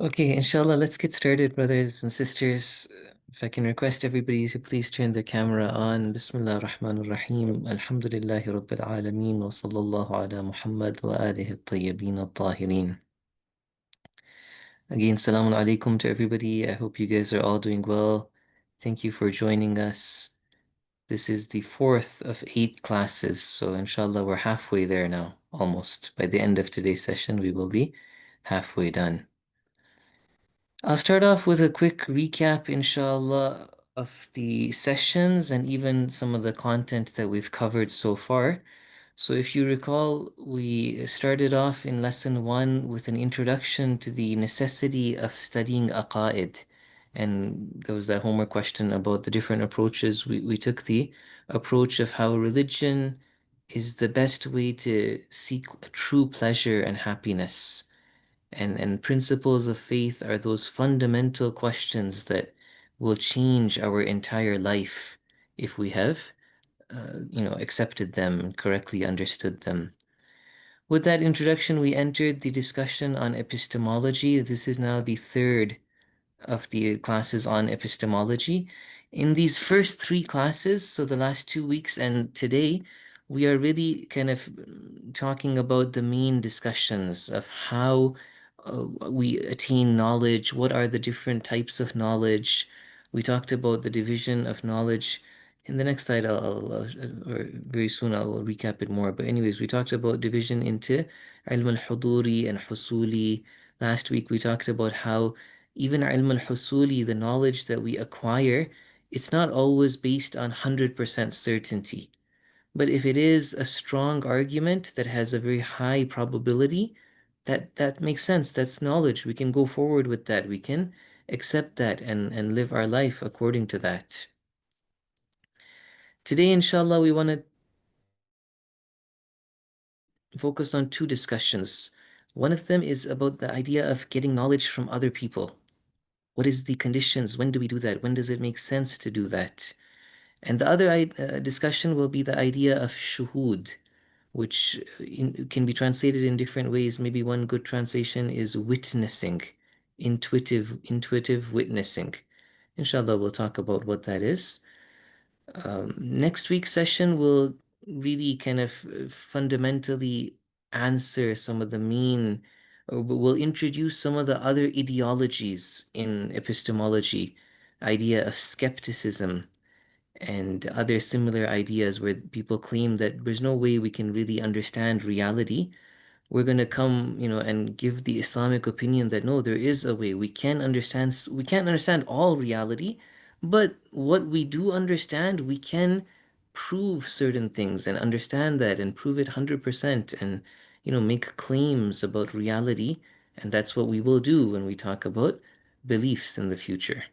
Okay, inshallah, let's get started, brothers and sisters. If I can request everybody to please turn their camera on. Bismillah ar-Rahman ar-Rahim. Alhamdulillahi Rabbil Alameen. Wa sallallahu ala Muhammad wa alihi at-tayyibin at-tahirin. Again, salamun alaikum to everybody. I hope you guys are all doing well. Thank you for joining us. This is the fourth of 8 classes, so inshallah, we're halfway there now, almost. By the end of today's session, we will be halfway done. I'll start off with a quick recap, inshallah, of the sessions and even some of the content that we've covered so far. So, if you recall, we started off in lesson 1 with an introduction to the necessity of studying aqaid. And there was that homework question about the different approaches. We took the approach of how religion is the best way to seek true pleasure and happiness. And principles of faith are those fundamental questions that will change our entire life if we have, accepted them, correctly understood them. With that introduction, we entered the discussion on epistemology. This is now the third of the classes on epistemology. In these first 3 classes, so the last 2 weeks and today, we are really kind of talking about the main discussions of how we attain knowledge, what are the different types of knowledge. We talked about the division of knowledge. In the next slide, or very soon, I'll recap it more. But anyways, we talked about division into ilm al-huduri and husuli. Last week, we talked about how even ilm al-husuli, the knowledge that we acquire, it's not always based on 100% certainty. But if it is a strong argument that has a very high probability, that makes sense. That's knowledge. We can go forward with that. We can accept that and live our life according to that. Today, inshallah, we want to focus on 2 discussions. One of them is about the idea of getting knowledge from other people. What is the conditions? When do we do that? When does it make sense to do that? And the other discussion will be the idea of shuhud, which can be translated in different ways. Maybe one good translation is witnessing, intuitive witnessing. Inshallah, we'll talk about what that is. Next week's session will really kind of fundamentally answer some of the main, or will introduce some of the other ideologies in epistemology, idea of skepticism and other similar ideas where people claim that there's no way we can really understand reality. We're going to come, and give the Islamic opinion that no, there is a way. We can't understand all reality, but what we do understand, we can prove certain things and understand that and prove it 100% and, make claims about reality. And that's what we will do when we talk about beliefs in the future.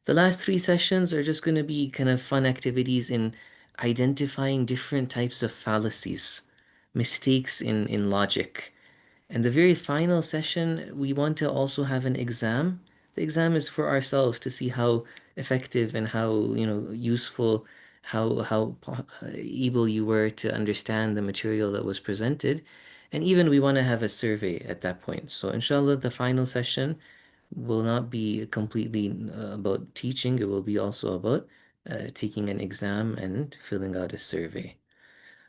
The last 3 sessions are just going to be kind of fun activities in identifying different types of fallacies, mistakes in logic. And the very final session, we want to also have an exam. The exam is for ourselves to see how effective and how, useful, how able you were to understand the material that was presented. And even we want to have a survey at that point. So inshallah, the final session will not be completely about teaching. It will be also about taking an exam and filling out a survey.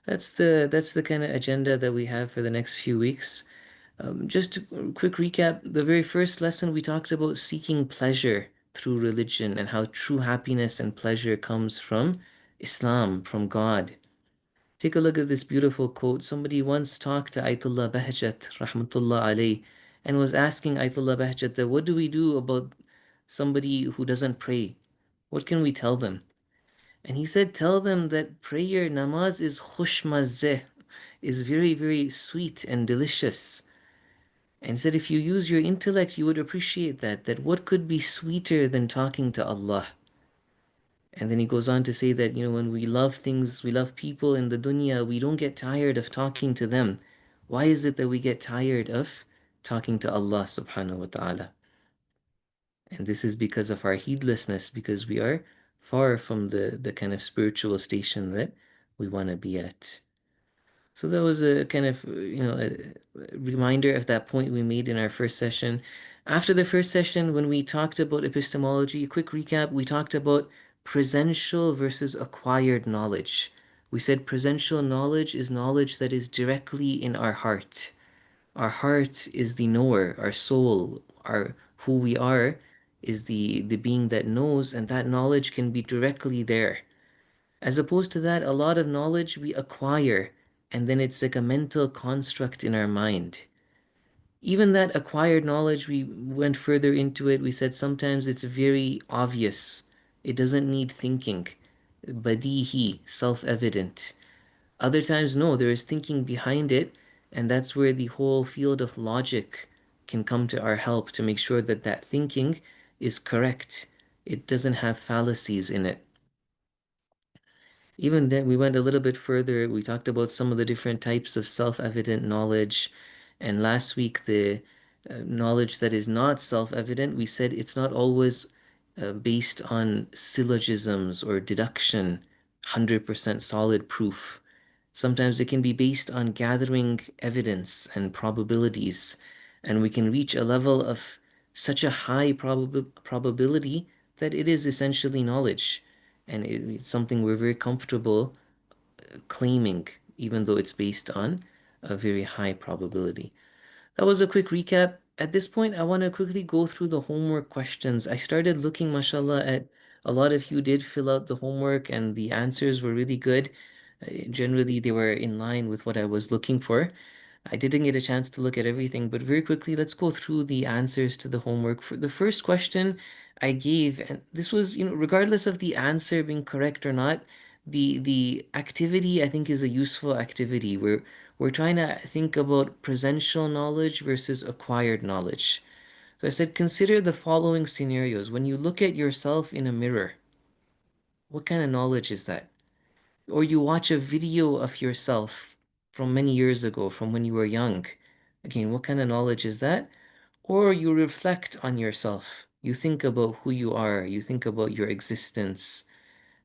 That's the kind of agenda that we have for the next few weeks. Just a quick recap, the very first lesson we talked about seeking pleasure through religion and how true happiness and pleasure comes from Islam, from God. Take a look at this beautiful quote. Somebody once talked to Ayatollah Bahjat, rahmatullah alayh, and was asking Ayatollah Bahjat that what do we do about somebody who doesn't pray? What can we tell them? And he said, tell them that prayer, namaz is khushmazeh, is very, very sweet and delicious. And he said, if you use your intellect, you would appreciate that what could be sweeter than talking to Allah? And then he goes on to say that, when we love things, we love people in the dunya, we don't get tired of talking to them. Why is it that we get tired of talking to Allah subhanahu wa ta'ala? And this is because of our heedlessness, because we are far from the kind of spiritual station that we want to be at. So that was a kind of, a reminder of that point we made in our first session. After the first session, when we talked about epistemology, quick recap, we talked about presential versus acquired knowledge. We said presential knowledge is knowledge that is directly in our heart. Our heart is the knower, our soul, our who we are is the being that knows, and that knowledge can be directly there. As opposed to that, a lot of knowledge we acquire, and then it's like a mental construct in our mind. Even that acquired knowledge, we went further into it. We said sometimes it's very obvious. It doesn't need thinking. Badihi, self-evident. Other times, no, there is thinking behind it, and that's where the whole field of logic can come to our help to make sure that that thinking is correct. It doesn't have fallacies in it. Even then, we went a little bit further. We talked about some of the different types of self-evident knowledge. And last week, the knowledge that is not self-evident, we said it's not always based on syllogisms or deduction, 100% solid proof. Sometimes it can be based on gathering evidence and probabilities, and we can reach a level of such a high probability that it is essentially knowledge, and it's something we're very comfortable claiming, even though it's based on a very high probability. That was a quick recap. At this point, I want to quickly go through the homework questions. I started looking, mashallah, at a lot of you did fill out the homework and the answers were really good. Generally, they were in line with what I was looking for. I didn't get a chance to look at everything, but very quickly, let's go through the answers to the homework. For the first question I gave, and this was, regardless of the answer being correct or not, the activity I think is a useful activity. We're trying to think about presential knowledge versus acquired knowledge. So I said, consider the following scenarios. When you look at yourself in a mirror, what kind of knowledge is that? Or you watch a video of yourself from many years ago, from when you were young. Again, what kind of knowledge is that? Or you reflect on yourself. You think about who you are. You think about your existence.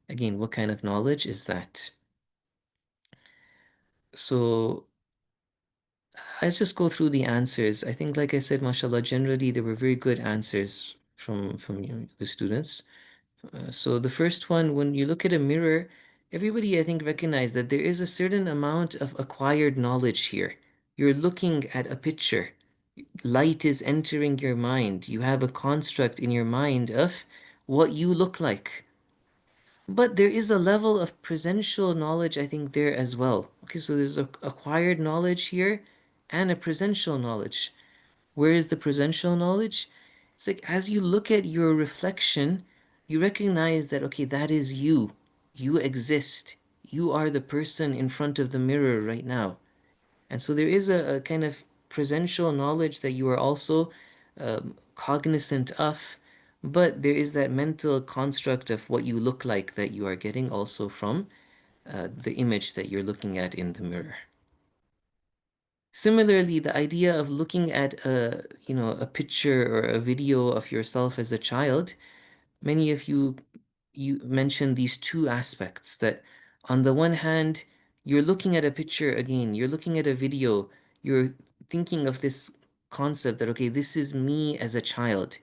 Again, what kind of knowledge is that? So let's just go through the answers. I think, like I said, mashallah, generally there were very good answers from the students. So the first one, when you look at a mirror, everybody I think recognize that there is a certain amount of acquired knowledge here. You're looking at a picture. Light is entering your mind. You have a construct in your mind of what you look like. But there is a level of presential knowledge, I think, there as well. Okay, so there's a acquired knowledge here and a presential knowledge. Where is the presential knowledge? It's like as you look at your reflection, you recognize that, okay, that is you. You exist. You are the person in front of the mirror right now. And so there is a kind of presential knowledge that you are also cognizant of, but there is that mental construct of what you look like that you are getting also from the image that you're looking at in the mirror. Similarly, the idea of looking at a picture or a video of yourself as a child, many of you mentioned these two aspects that on the one hand, you're looking at a picture again, you're looking at a video, you're thinking of this concept that, okay, this is me as a child.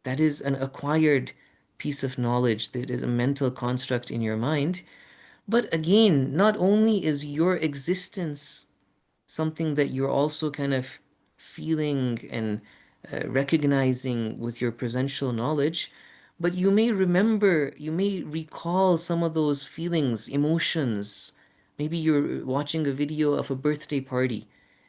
That is an acquired piece of knowledge, that is a mental construct in your mind. But again, not only is your existence something that you're also kind of feeling and recognizing with your presential knowledge, but you may remember, you may recall some of those feelings, emotions. Maybe you're watching a video of a birthday party,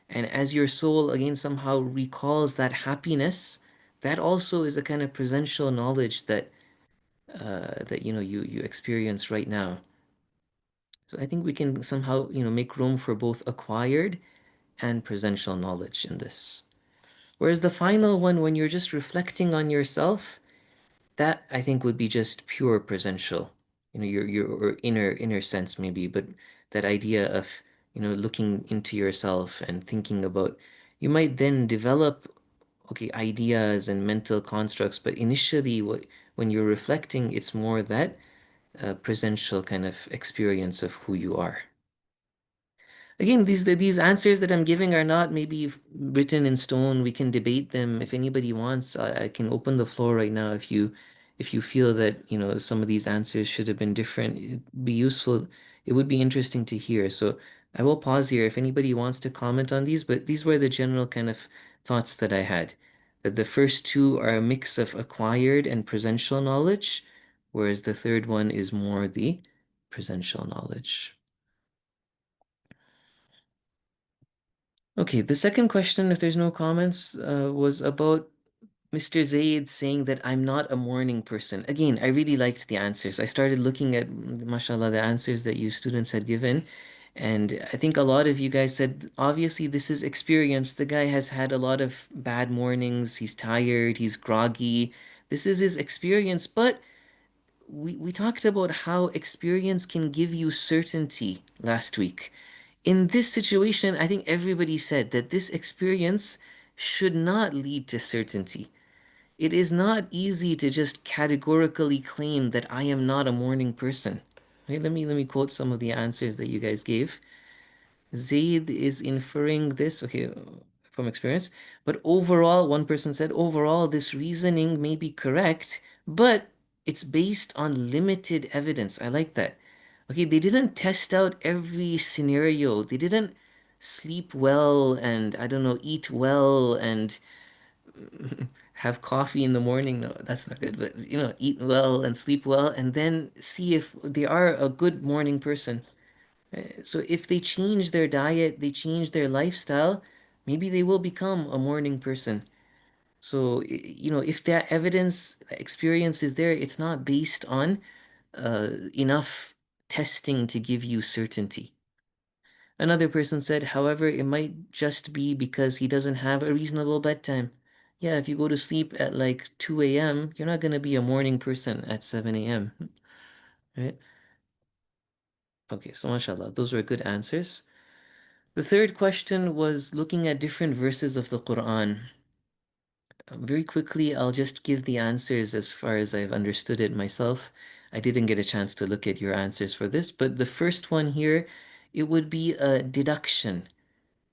and as your soul again somehow recalls that happiness, that also is a kind of presential knowledge that you experience right now. So I think we can somehow make room for both acquired and presential knowledge in this. Whereas the final one, when you're just reflecting on yourself, that I think would be just pure presential. Your or inner sense maybe, but that idea of looking into yourself and thinking about, you might then develop okay ideas and mental constructs, but initially when you're reflecting, it's more that presential kind of experience of who you are. Again, these answers that I'm giving are not maybe written in stone. We can debate them if anybody wants. I can open the floor right now if you feel that, some of these answers should have been different. It'd be useful. It would be interesting to hear. So I will pause here if anybody wants to comment on these, but these were the general kind of thoughts that I had. That the first two are a mix of acquired and presential knowledge, whereas the third one is more the presential knowledge. Okay, the second question, if there's no comments, was about Mr. Zaid saying that I'm not a morning person. Again, I really liked the answers. I started looking at, mashallah, the answers that you students had given. And I think a lot of you guys said, obviously, this is experience. The guy has had a lot of bad mornings. He's tired. He's groggy. This is his experience. But we talked about how experience can give you certainty last week. In this situation, I think everybody said that this experience should not lead to certainty. It is not easy to just categorically claim that I am not a morning person. Right, let me quote some of the answers that you guys gave. Zaid is inferring this, okay, from experience. But overall, one person said, overall, this reasoning may be correct, but it's based on limited evidence. I like that. Okay, they didn't test out every scenario. They didn't sleep well and, I don't know, eat well and have coffee in the morning. No, that's not good, but eat well and sleep well and then see if they are a good morning person. So if they change their diet, they change their lifestyle, maybe they will become a morning person. So, if that evidence, experience is there, it's not based on enough testing to give you certainty. Another person said, however, it might just be because he doesn't have a reasonable bedtime. Yeah, if you go to sleep at like 2 a.m., you're not going to be a morning person at 7 a.m., right? Okay, so mashallah, those were good answers. The third question was looking at different verses of the Quran. Very quickly, I'll just give the answers as far as I've understood it myself. I didn't get a chance to look at your answers for this, but the first one here, it would be a deduction.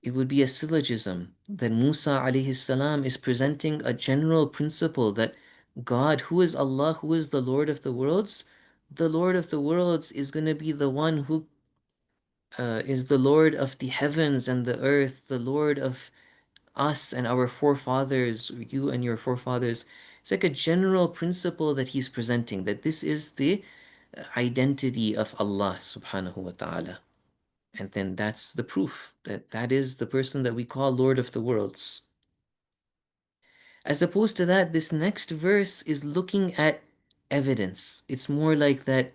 It would be a syllogism that Musa alayhi salam is presenting a general principle that God, who is Allah, who is the Lord of the worlds, the Lord of the worlds is going to be the one who is the Lord of the heavens and the earth, the Lord of us and our forefathers, you and your forefathers. It's like a general principle that he's presenting, that this is the identity of Allah subhanahu wa ta'ala. And then that's the proof that that is the person that we call Lord of the worlds. As opposed to that, this next verse is looking at evidence. It's more like that,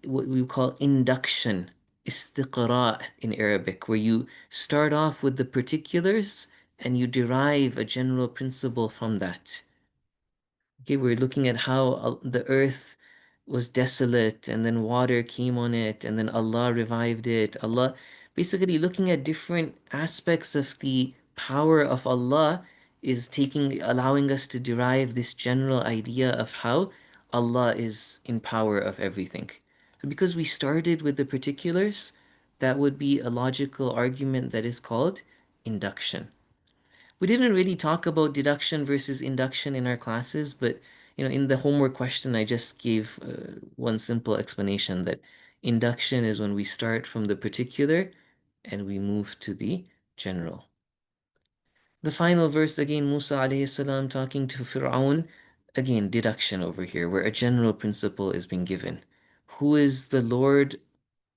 what we call induction, istiqra' in Arabic, where you start off with the particulars and you derive a general principle from that. Okay, we're looking at how the earth was desolate and then water came on it and then Allah revived it. Allah, basically looking at different aspects of the power of Allah is allowing us to derive this general idea of how Allah is in power of everything. So because we started with the particulars, that would be a logical argument that is called induction. We didn't really talk about deduction versus induction in our classes, but in the homework question, I just gave one simple explanation that induction is when we start from the particular and we move to the general. The final verse again, Musa alayhi salam talking to Fir'aun, again, deduction over here, where a general principle is being given. Who is the Lord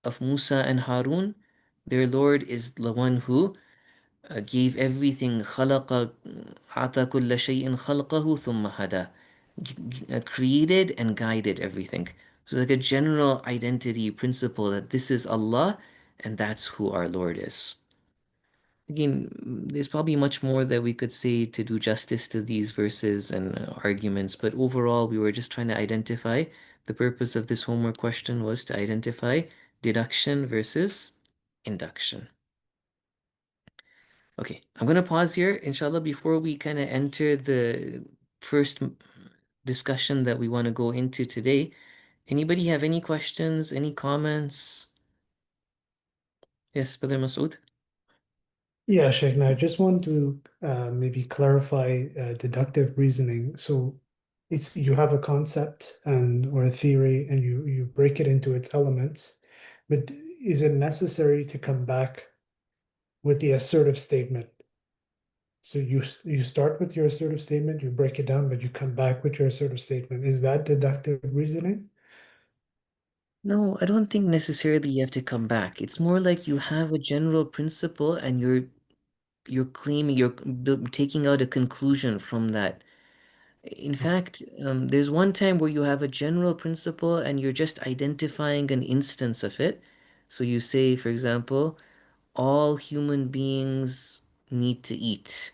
of Musa and Harun? Their Lord is the one who gave everything خلق أعطى كل شيء خلقه ثم هدى created and guided everything. So like a general identity principle that this is Allah and that's who our Lord is. Again, there's probably much more that we could say to do justice to these verses and arguments, but overall we were just trying to identify, the purpose of this homework question was to identify deduction versus induction. Okay, I'm going to pause here, inshallah, before we kind of enter the first discussion that we want to go into today. Anybody have any questions, any comments? Yes, Brother Masood. Yeah, Sheikh. Now, I just want to maybe clarify deductive reasoning. So, it's you have a concept and or a theory, and you break it into its elements. But is it necessary to come back with the assertive statement? So you start with your assertive statement, you break it down, but you come back with your assertive statement. Is that deductive reasoning? No, I don't think necessarily you have to come back. It's more like you have a general principle and you're claiming taking out a conclusion from that. In Okay. fact, there's one time where you have a general principle and you're just identifying an instance of it. So you say, for example, all human beings need to eat.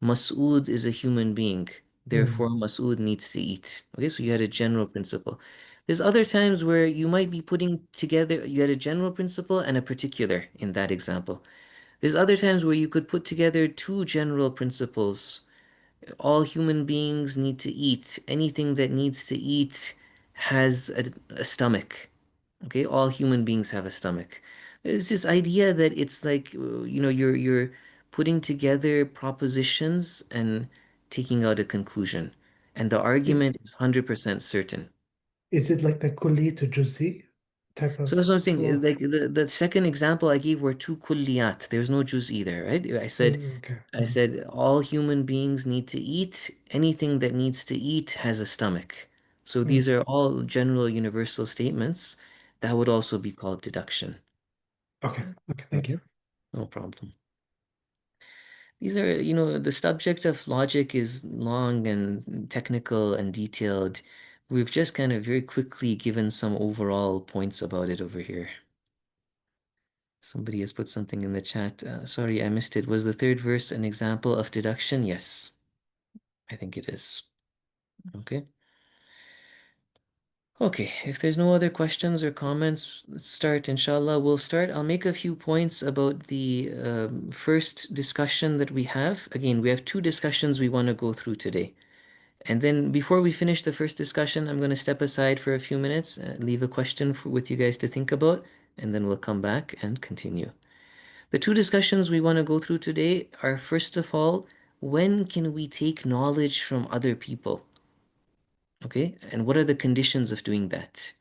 Mas'ud is a human being, therefore Mm, Mas'ud needs to eat. Okay, so you had a general principle. There's other times where you might be putting together, you had a general principle and a particular in that example. There's other times where you could put together two general principles. All human beings need to eat. Anything that needs to eat has a stomach. Okay, all human beings have a stomach. It's this idea that it's like you're putting together propositions and taking out a conclusion, and the Is argument is 100% certain. is it like the kulli to juz'i type So of that's what I'm saying. flow? Like the second example I gave were two kulliyat. There's no juz either, right? Okay. I said all human beings need to eat. Anything that needs to eat has a stomach. So these Mm, are all general universal statements. That would also be called deduction. okay. Okay. Thank Okay, you. no problem. These are, the subject of logic is long and technical and detailed. We've just kind of very quickly given some overall points about it over here. Somebody has put something in the chat. Sorry, I missed it. Was the third verse an example of deduction? Yes, I think it is. Okay. Okay, if there's no other questions or comments, let's start. Inshallah, we'll start. I'll make a few points about the first discussion that we have. Again, we have two discussions we want to go through today. And then before we finish the first discussion, I'm going to step aside for a few minutes, leave a question with you guys to think about, and then we'll come back and continue. The two discussions we want to go through today are first of all, when can we take knowledge from other people? Okay, and what are the conditions of doing that?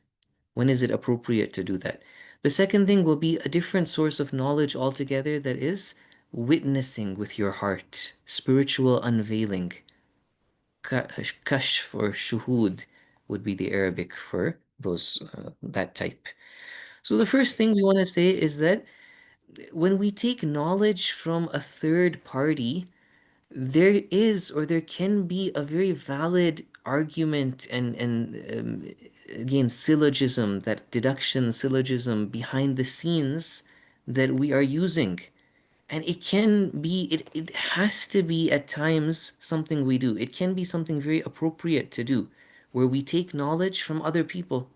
When is it appropriate to do that? The second thing will be a different source of knowledge altogether that is witnessing with your heart, spiritual unveiling. Kashf or shuhud would be the Arabic for those that type. So the first thing we want to say is that when we take knowledge from a third party, there is or there can be a very valid argument and again syllogism, that deduction syllogism behind the scenes that we are using. And it can be, it has to be at times something we do. It can be something very appropriate to do, where we take knowledge from other people.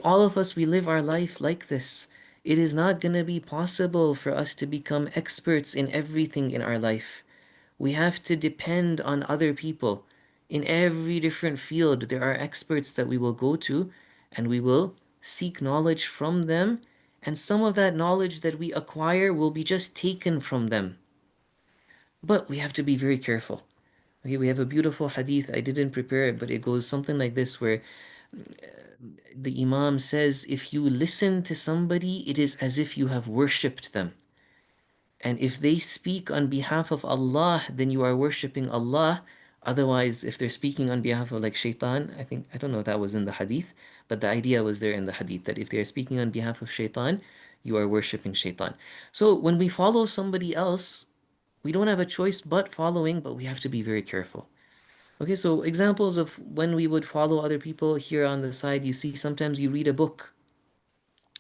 All of us, we live our life like this. It is not going to be possible for us to become experts in everything in our life. We have to depend on other people. In every different field, there are experts that we will go to and we will seek knowledge from them. And some of that knowledge that we acquire will be just taken from them. But we have to be very careful. Okay, we have a beautiful hadith. I didn't prepare it, but it goes something like this, where the Imam says, if you listen to somebody, it is as if you have worshipped them. And if they speak on behalf of Allah, then you are worshipping Allah. Otherwise, if they're speaking on behalf of like shaitan, I don't know if that was in the hadith, but the idea was there in the hadith that if they're speaking on behalf of shaitan, you are worshipping shaitan. So when we follow somebody else, we don't have a choice but following, but we have to be very careful. Okay, so examples of when we would follow other people here on the side, you see sometimes you read a book.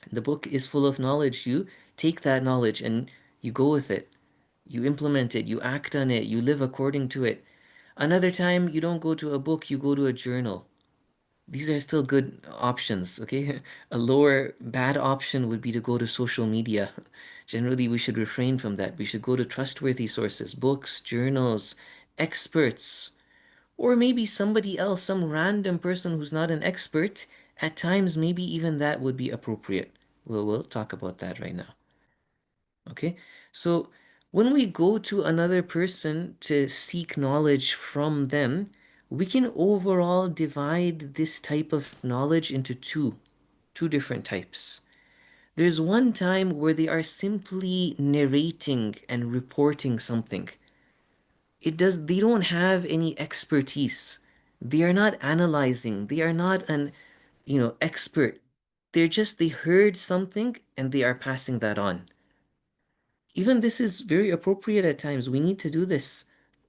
The book is full of knowledge. You take that knowledge and you go with it. You implement it, you act on it, you live according to it. Another time, you don't go to a book, you go to a journal. These are still good options, okay? A lower bad option would be to go to social media. Generally, we should refrain from that. We should go to trustworthy sources, books, journals, experts, or maybe somebody else, some random person who's not an expert. At times, maybe even that would be appropriate. We'll talk about that right now. Okay, so when we go to another person to seek knowledge from them, we can overall divide this type of knowledge into two different types. There's one time where they are simply narrating and reporting something. They don't have any expertise. They are not analyzing. They are not expert. They heard something and they are passing that on. Even this is very appropriate at times. We need to do this.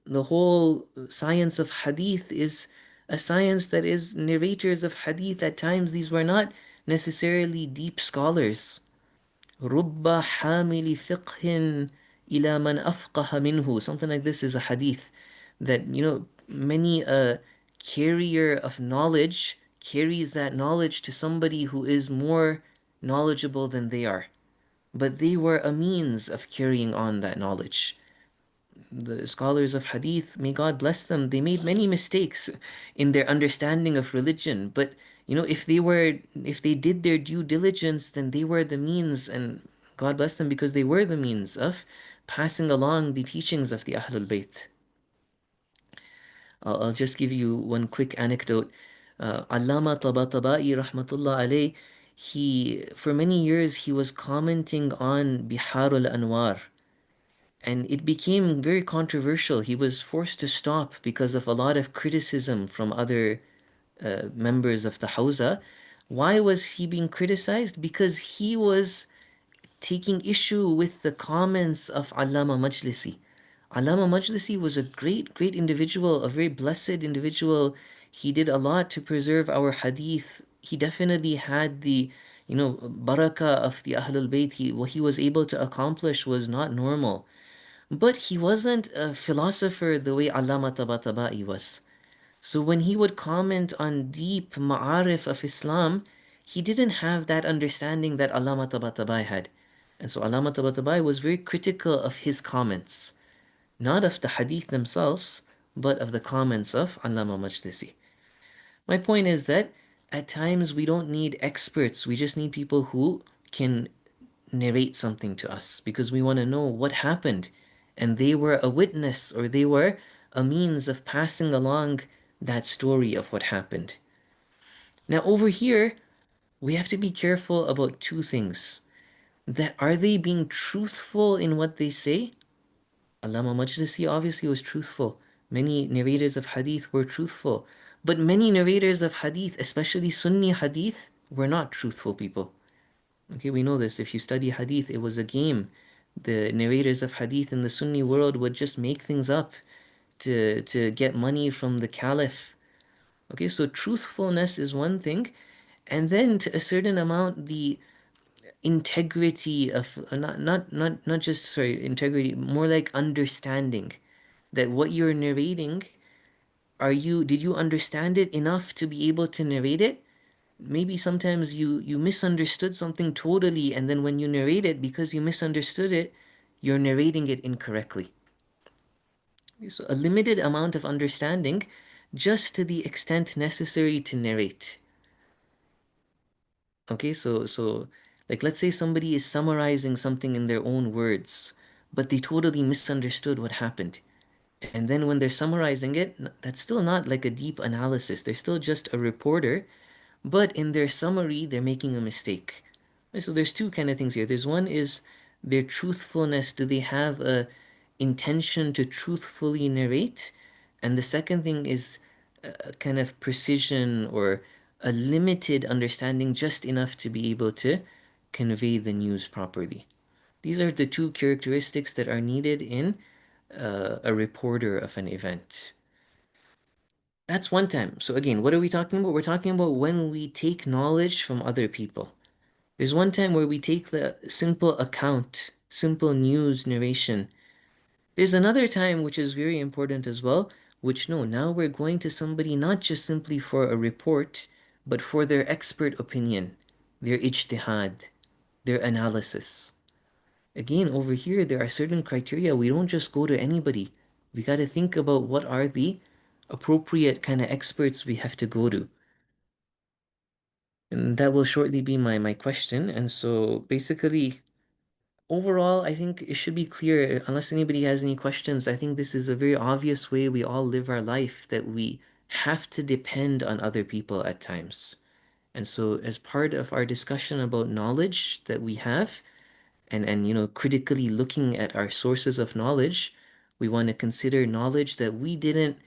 The whole science of hadith is a science that is narrators of hadith. At times, these were not necessarily deep scholars. رُبَّ حامل فقه إلى من أفقه منه. Something like this is a hadith that, many a carrier of knowledge carries that knowledge to somebody who is more knowledgeable than they are. But they were a means of carrying on that knowledge. The scholars of hadith, may God bless them, they made many mistakes in their understanding of religion. But if they did their due diligence, then they were the means, and God bless them because they were the means of passing along the teachings of the Ahlul Bayt. I'll just give you one quick anecdote. Allama Tabatabai rahmatullah alayh, for many years he was commenting on Biharul Anwar, and it became very controversial. He was forced to stop because of a lot of criticism from other members of the Hawza. Why was he being criticized? Because he was taking issue with the comments of Allama Majlisi. Allama Majlisi was a great, great individual, a very blessed individual. He did a lot to preserve our hadith. He definitely had the, barakah of the Ahlul Bayt. What he was able to accomplish was not normal. But he wasn't a philosopher the way Allama Tabatabai was. So when he would comment on deep ma'arif of Islam, he didn't have that understanding that Allama Tabatabai had. And so Allama Tabatabai was very critical of his comments, not of the hadith themselves, but of the comments of Allama Majlisi. My point is that at times we don't need experts, we just need people who can narrate something to us because we want to know what happened. And they were a witness, or they were a means of passing along that story of what happened. Now, over here, we have to be careful about two things. That are they being truthful in what they say? Allama Majlisi obviously was truthful. Many narrators of hadith were truthful. But many narrators of hadith, especially Sunni hadith, were not truthful people. Okay, we know this. If you study hadith, it was a game. The narrators of hadith in the Sunni world would just make things up to get money from the caliph. Okay, so truthfulness is one thing, and then to a certain amount, the integrity of not just sorry integrity, more like understanding that what you're narrating, did you understand it enough to be able to narrate it? Maybe sometimes you misunderstood something totally, and then when you narrate it, because you misunderstood it, you're narrating it incorrectly. So a limited amount of understanding, just to the extent necessary to narrate. Okay, so like let's say somebody is summarizing something in their own words, but they totally misunderstood what happened. And then when they're summarizing it, that's still not like a deep analysis. They're still just a reporter, but in their summary, they're making a mistake. So there's two kind of things here. There's one is their truthfulness. Do they have a intention to truthfully narrate? And the second thing is a kind of precision or a limited understanding, just enough to be able to convey the news properly. These are the two characteristics that are needed in a reporter of an event. That's one time. So again, what are we talking about? We're talking about when we take knowledge from other people. There's one time where we take the simple account, simple news narration. There's another time which is very important as well, which no, now we're going to somebody not just simply for a report, but for their expert opinion, their ijtihad, their analysis. Again, over here, there are certain criteria. We don't just go to anybody. We got to think about what are the appropriate kind of experts we have to go to. And that will shortly be my question. And so basically, overall, I think it should be clear, unless anybody has any questions, I think this is a very obvious way we all live our life, that we have to depend on other people at times. And so as part of our discussion about knowledge that we have, and critically looking at our sources of knowledge, we want to consider knowledge that we didn't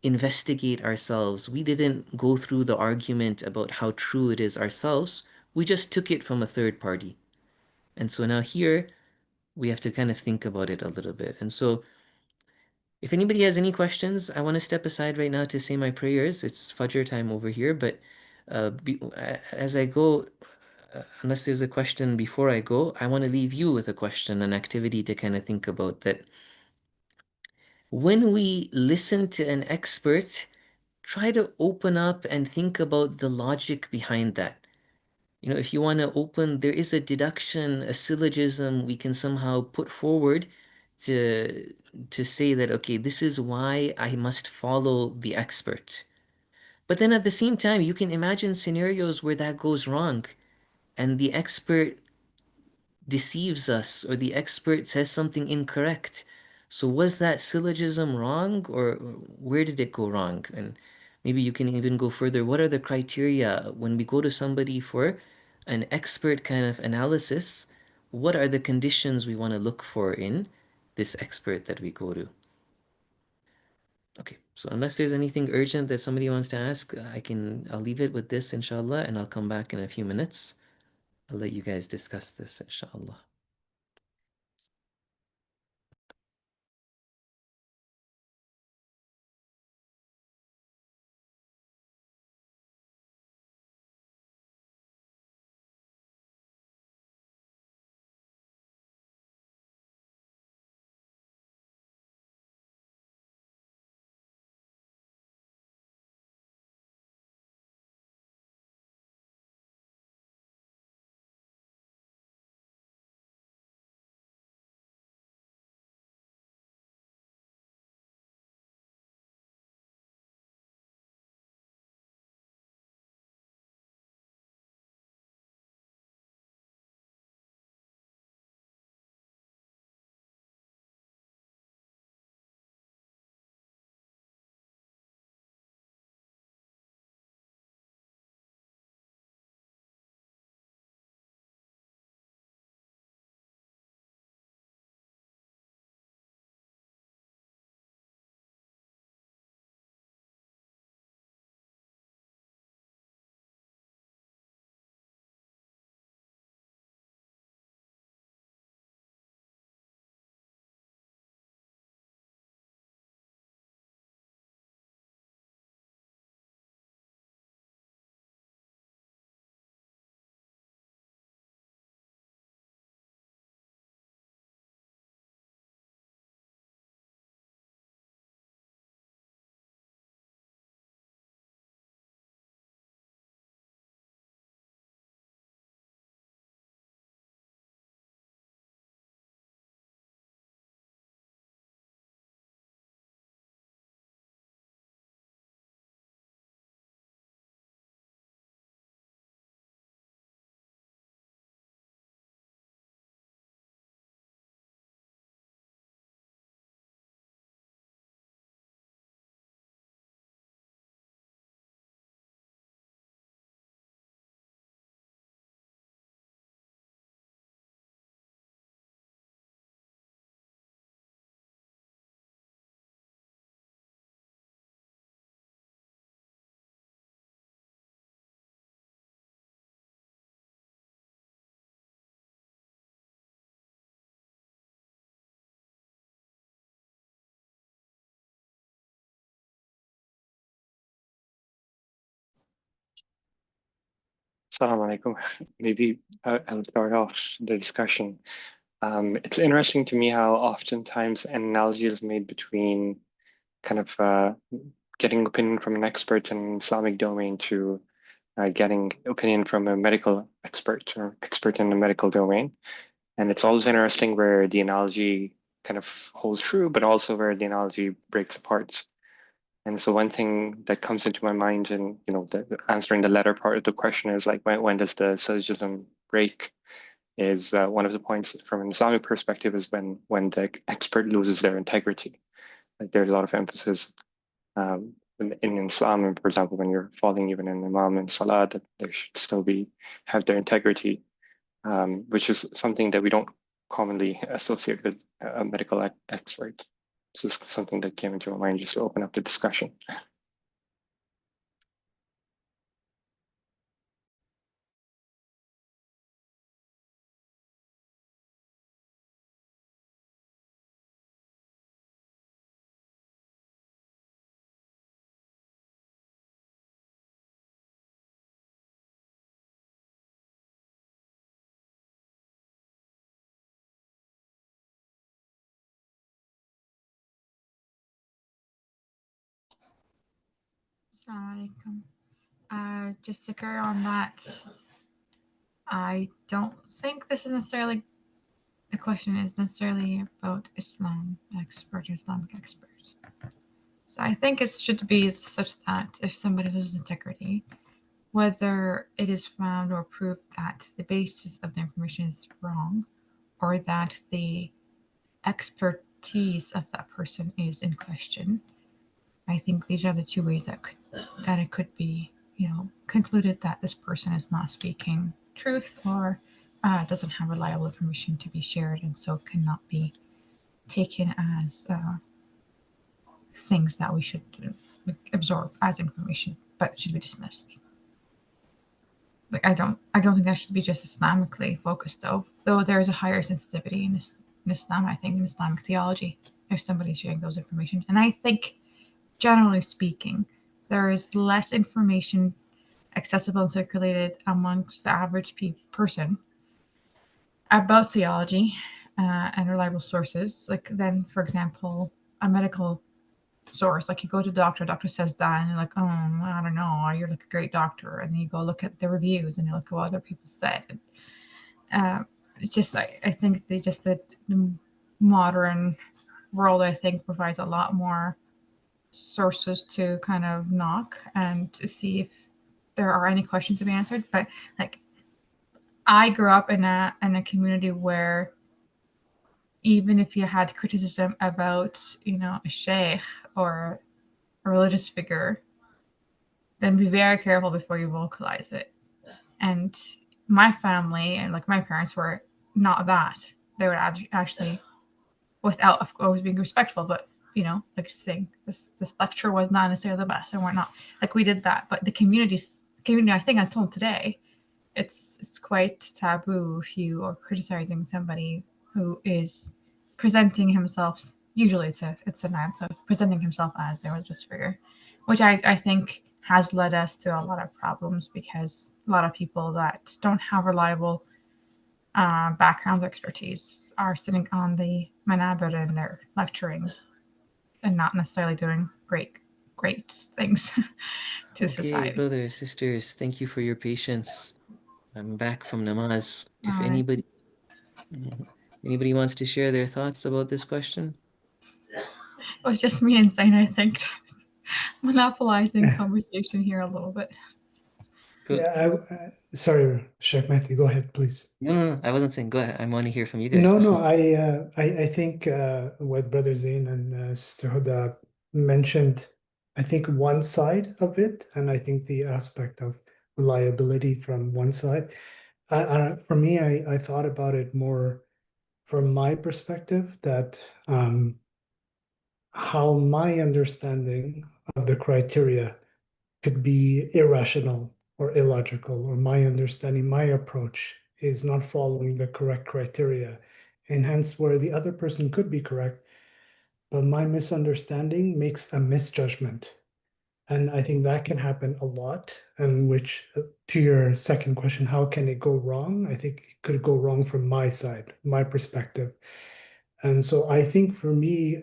investigate ourselves. We didn't go through the argument about how true it is ourselves. We just took it from a third party. And so now here we have to kind of think about it a little bit. And so if anybody has any questions, I want to step aside right now to say my prayers. It's Fajr time over here, but as I go, unless there's a question before I go, I want to leave you with a question, an activity to kind of think about, that when we listen to an expert, try to open up and think about the logic behind that. If you want to open, there is a deduction, a syllogism we can somehow put forward to say that, okay, this is why I must follow the expert. But then at the same time, you can imagine scenarios where that goes wrong and the expert deceives us or the expert says something incorrect. So was that syllogism wrong, or where did it go wrong? And maybe you can even go further. What are the criteria when we go to somebody for an expert kind of analysis? What are the conditions we want to look for in this expert that we go to? Okay, so unless there's anything urgent that somebody wants to ask, I'll leave it with this, inshallah, and I'll come back in a few minutes. I'll let you guys discuss this, inshallah. Assalamu alaikum. Maybe I'll start off the discussion. It's interesting to me how oftentimes an analogy is made between kind of getting opinion from an expert in Islamic domain to getting opinion from a medical expert or expert in the medical domain. And it's always interesting where the analogy kind of holds true, but also where the analogy breaks apart. And so one thing that comes into my mind, and answering the latter part of the question is like when does the syllogism break? is one of the points from an Islamic perspective is when the expert loses their integrity. Like there's a lot of emphasis in Islam, and for example, when you're following even an imam in salah, that they should still have their integrity, which is something that we don't commonly associate with a medical expert. So it's something that came into my mind just to open up the discussion. Assalamu alaikum. Just to carry on that, I don't think this is necessarily, the question is necessarily about Islam expert or Islamic experts. So I think it should be such that if somebody loses integrity, whether it is found or proved that the basis of the information is wrong or that the expertise of that person is in question, I think these are the two ways that it could be, concluded that this person is not speaking truth or doesn't have reliable information to be shared, and so cannot be taken as things that we should absorb as information, but should be dismissed. Like I don't think that should be just Islamically focused, though there is a higher sensitivity in Islam, I think, in Islamic theology, if somebody's sharing those information. And I think, generally speaking, there is less information accessible and circulated amongst the average person about theology and reliable sources, like then, for example, a medical source. Like you go to the doctor says that, and you're like, oh, I don't know, you're like a great doctor, and then you go look at the reviews and you look at what other people said. It's just like, I think the modern world, I think, provides a lot more sources to kind of knock and to see if there are any questions to be answered. But like, I grew up in a community where even if you had criticism about, a sheikh or a religious figure, then be very careful before you vocalize it. And my family and like my parents were not that. They would actually, without of course being respectful, but like saying this lecture was not necessarily the best and whatnot. Like we did that, but the community, I think until today, it's quite taboo if you are criticizing somebody who is presenting himself. Usually it's a man, so presenting himself as a religious figure, which I think has led us to a lot of problems, because a lot of people that don't have reliable backgrounds or expertise are sitting on the manabir and they're lecturing and not necessarily doing great things to society. Okay, brothers, sisters, thank you for your patience. I'm back from namaz. If Alright. anybody wants to share their thoughts about this question? It was just me insane, I think, monopolizing conversation here a little bit. Go. Yeah, sorry, Sheikh Mehdi, go ahead, please. No, I wasn't saying go ahead. I want to hear from you guys. No, I think what Brother Zain and Sister Huda mentioned, I think one side of it, and I think the aspect of reliability from one side. For me, I thought about it more from my perspective, that how my understanding of the criteria could be irrational or illogical, or my understanding, my approach is not following the correct criteria, and hence where the other person could be correct, but my misunderstanding makes a misjudgment. And I think that can happen a lot, and which, to your second question, how can it go wrong? I think it could go wrong from my side, my perspective. And so I think for me,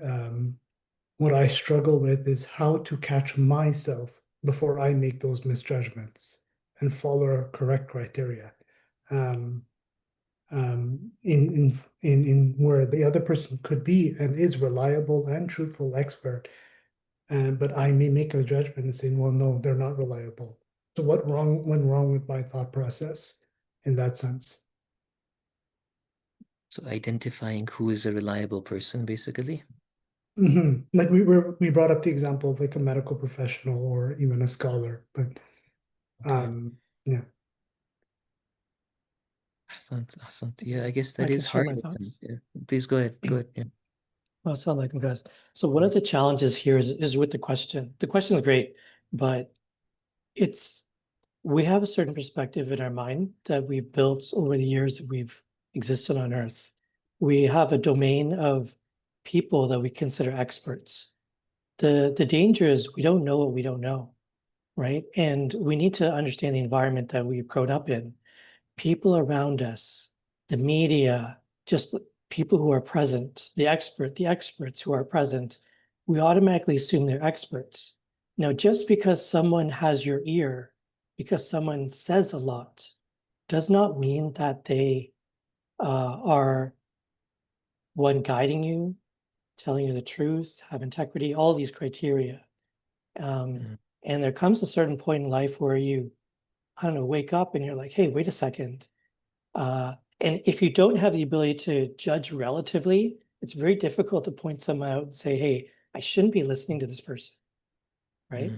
what I struggle with is how to catch myself before I make those misjudgments and follow correct criteria. In where the other person could be and is reliable and truthful expert, but I may make a judgment and saying, well, no, they're not reliable. So what went wrong with my thought process in that sense? So identifying who is a reliable person, basically. Like we brought up the example of like a medical professional or even a scholar, but Okay. yeah. Awesome. Yeah, I guess I that can is share hard my with them. thoughts. Yeah. Please go ahead. Go ahead. Yeah. Well, sound like guys. So one of the challenges here is with the question. The question is great, but it's we have a certain perspective in our mind that we've built over the years that we've existed on Earth. We have a domain of people that we consider experts. The danger is we don't know what we don't know, right? And we need to understand the environment that we've grown up in. People around us, the media, just people who are present, the experts who are present, we automatically assume they're experts. Now, just because someone has your ear, because someone says a lot, does not mean that they are one guiding you, telling you the truth, have integrity, all these criteria. Mm. And there comes a certain point in life where you, I don't know, wake up and you're like, hey, wait a second. And if you don't have the ability to judge relatively, it's very difficult to point someone out and say, hey, I shouldn't be listening to this person, right?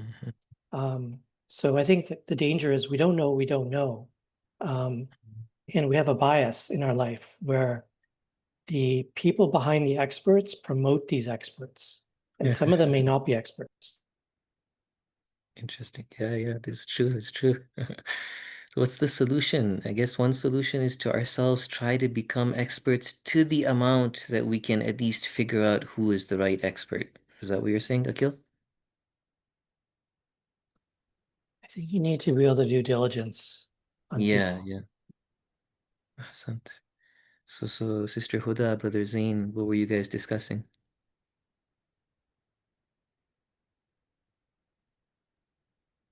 So I think that the danger is we don't know what we don't know. And we have a bias in our life where the people behind the experts promote these experts, and some of them may not be experts. Interesting. Yeah, this is true. It's true. So what's the solution? I guess one solution is to ourselves try to become experts to the amount that we can at least figure out who is the right expert. Is that what you're saying, Akil? I think you need to be able to do diligence on Yeah, people. yeah. Awesome. So Sister Huda, Brother Zain, what were you guys discussing?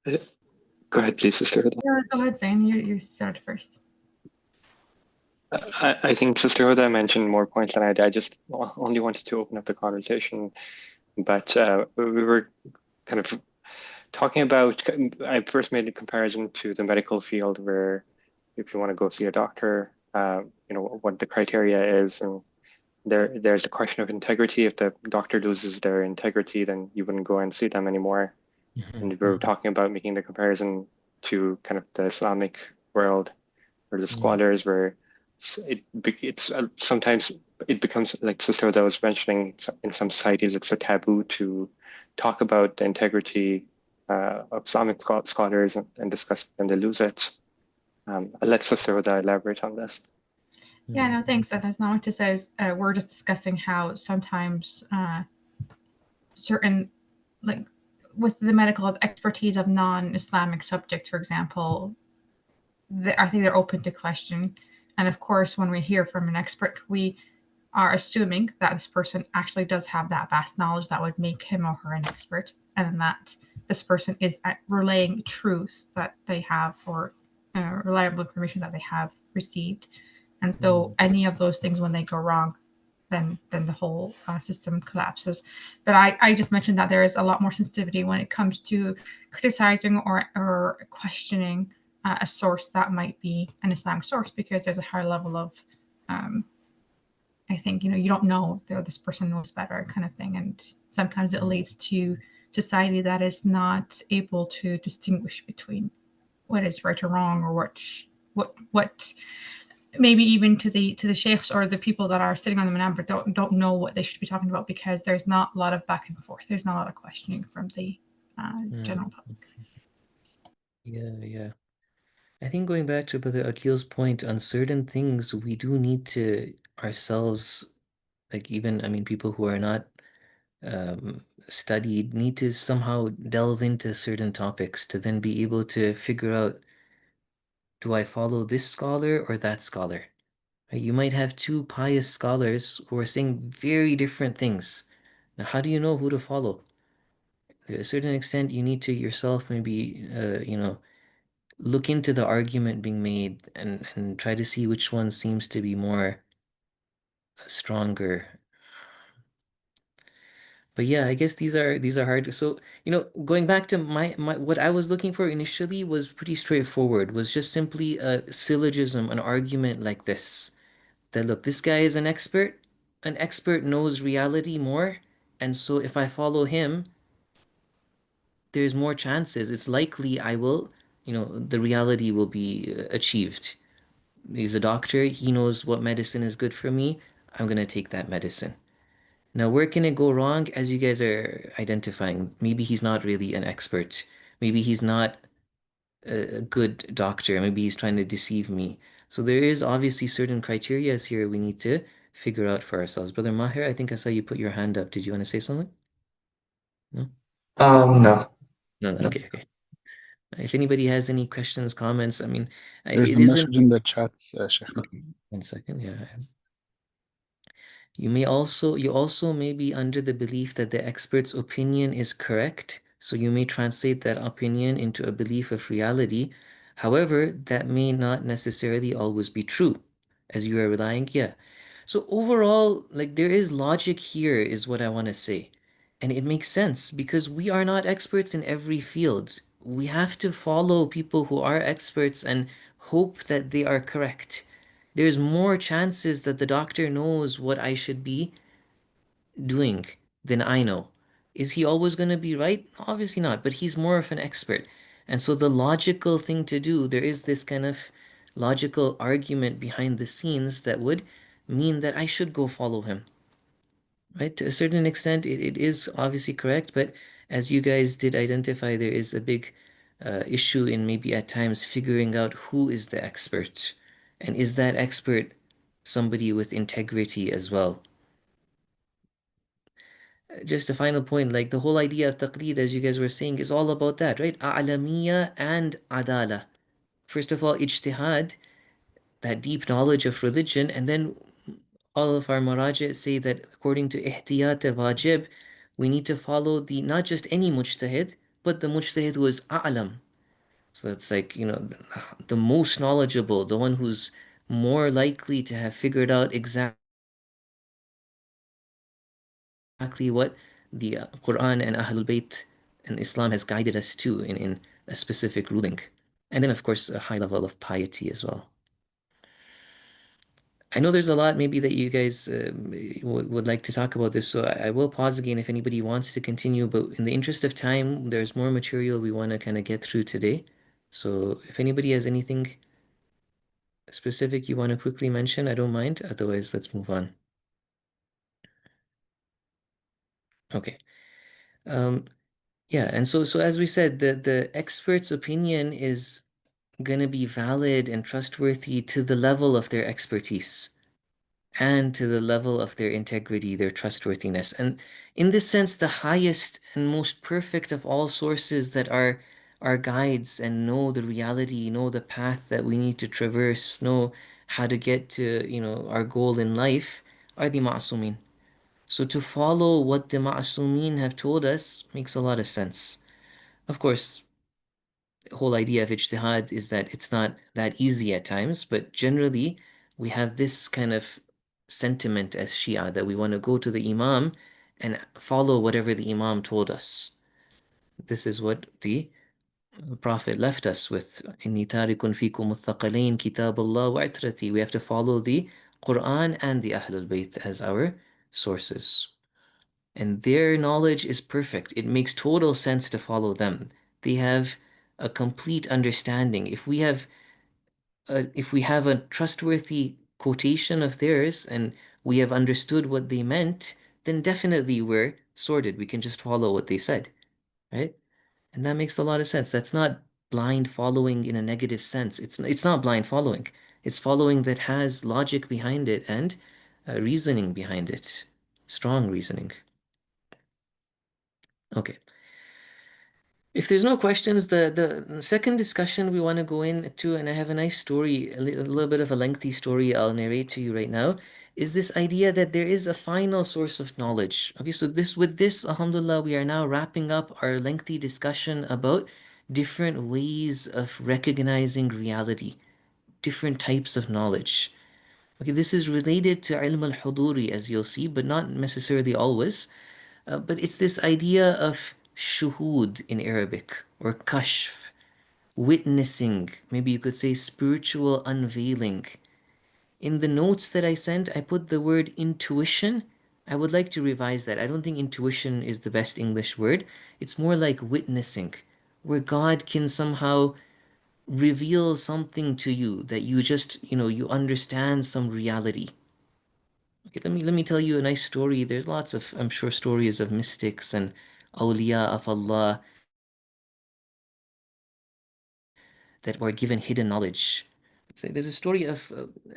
Go ahead, please, Sister Huda. Yeah, go ahead, Zane. You start first. I think Sister Huda mentioned more points than I did. I just only wanted to open up the conversation, but we were kind of talking about. I first made a comparison to the medical field, where if you want to go see a doctor, what the criteria is, and there's the question of integrity. If the doctor loses their integrity, then you wouldn't go and see them anymore. And we were talking about making the comparison to kind of the Islamic world or the scholars, where it's sometimes it becomes like Sister that was mentioning, in some societies it's a taboo to talk about the integrity of Islamic scholars and discuss when they lose it. I'll let Sister elaborate on this. Yeah, no, thanks. And that's not what to say. We're just discussing how sometimes certain, like with the medical expertise of non-Islamic subjects, for example, I think they're open to question. And of course, when we hear from an expert, we are assuming that this person actually does have that vast knowledge that would make him or her an expert, and that this person is relaying truths that they have, or reliable information that they have received. And so any of those things, when they go wrong, then the whole system collapses. But I just mentioned that there is a lot more sensitivity when it comes to criticizing or questioning a source that might be an Islamic source, because there's a higher level of I think, you don't know if this person knows better kind of thing. And sometimes it leads to society that is not able to distinguish between what is right or wrong, or what maybe even to the sheikhs or the people that are sitting on the manabr don't know what they should be talking about, because there's not a lot of back and forth. There's not a lot of questioning from the general public. Yeah. I think going back to Brother Akil's point, on certain things, we do need to ourselves, like even, I mean, people who are not studied, need to somehow delve into certain topics to then be able to figure out, do I follow this scholar or that scholar? You might have two pious scholars who are saying very different things. Now, how do you know who to follow? To a certain extent, you need to yourself maybe, look into the argument being made and try to see which one seems to be more stronger. But yeah, I guess these are hard. So, going back to my what I was looking for initially was pretty straightforward, was just simply a syllogism, an argument like this. that look, this guy is an expert knows reality more, and so if I follow him, there's more chances. It's likely I will, the reality will be achieved. He's a doctor, he knows what medicine is good for me. I'm gonna take that medicine. Now, where can it go wrong? As you guys are identifying, maybe he's not really an expert. Maybe he's not a good doctor. Maybe he's trying to deceive me. So there is obviously certain criteria here we need to figure out for ourselves. Brother Maher, I think I saw you put your hand up. Did you want to say something? No? No. No, no. Okay, okay. If anybody has any questions, comments, I mean, There's it a isn't. message in the chat, Sheikh. Okay, 1 second. Yeah. You also may be under the belief that the expert's opinion is correct, so you may translate that opinion into a belief of reality. However, that may not necessarily always be true, as you are relying, yeah. So overall, like there is logic here, is what I want to say. And it makes sense because we are not experts in every field. We have to follow people who are experts and hope that they are correct. There's more chances that the doctor knows what I should be doing than I know. Is he always going to be right? Obviously not, but he's more of an expert. And so the logical thing to do, there is this kind of logical argument behind the scenes that would mean that I should go follow him. Right? To a certain extent, it is obviously correct, but as you guys did identify, there is a big issue in maybe at times figuring out who is the expert. And is that expert somebody with integrity as well? Just a final point, like the whole idea of taqleed, as you guys were saying, is all about that, right? A'lamiyya and adala. First of all, ijtihad, that deep knowledge of religion, and then all of our maraji say that according to ihtiyat wajib, we need to follow the not just any mujtahid, but the mujtahid who is a'lam. So that's like, the most knowledgeable, the one who's more likely to have figured out exactly what the Quran and Ahlul Bayt and Islam has guided us to in a specific ruling. And then, of course, a high level of piety as well. I know there's a lot maybe that you guys would like to talk about this, so I will pause again if anybody wants to continue, but in the interest of time, there's more material we want to kind of get through today. So if anybody has anything specific you want to quickly mention, I don't mind. Otherwise, let's move on. Okay. Yeah, and so as we said, the expert's opinion is gonna be valid and trustworthy to the level of their expertise and to the level of their integrity, their trustworthiness. And in this sense, the highest and most perfect of all sources that are our guides and know the reality, know the path that we need to traverse, know how to get to, our goal in life, are the ma'asumin. So to follow what the ma'asumin have told us makes a lot of sense. Of course, the whole idea of ijtihad is that it's not that easy at times, but generally we have this kind of sentiment as Shia that we want to go to the Imam and follow whatever the Imam told us. This is what the Prophet left us with. إِنِّي تَارِكٌ فِيكُمُ الثَّقَلَيْنِ كِتَابَ اللَّهِ وَعِتْرَتِي. We have to follow the Quran and the Ahlul Bayt as our sources. And their knowledge is perfect. It makes total sense to follow them. They have a complete understanding. If we have a trustworthy quotation of theirs and we have understood what they meant, then definitely we're sorted. We can just follow what they said, right? And that makes a lot of sense. That's not blind following in a negative sense. It's not blind following. It's following that has logic behind it and reasoning behind it, strong reasoning. Okay. If there's no questions, the second discussion we want to go into, and I have a nice story, a little bit of a lengthy story I'll narrate to you right now, is this idea that there is a final source of knowledge. Okay, so with this, alhamdulillah, we are now wrapping up our lengthy discussion about different ways of recognizing reality, different types of knowledge. Okay, this is related to ilm al-huduri, as you'll see, but not necessarily always. But it's this idea of shuhud in Arabic or kashf, witnessing, maybe you could say spiritual unveiling. In the notes that I sent, I put the word intuition. I would like to revise that. I don't think intuition is the best English word. It's more like witnessing, where God can somehow reveal something to you that you just, you understand some reality. Okay, let me tell you a nice story. There's lots of, I'm sure, stories of mystics and awliya of Allah that were given hidden knowledge. So there's a story of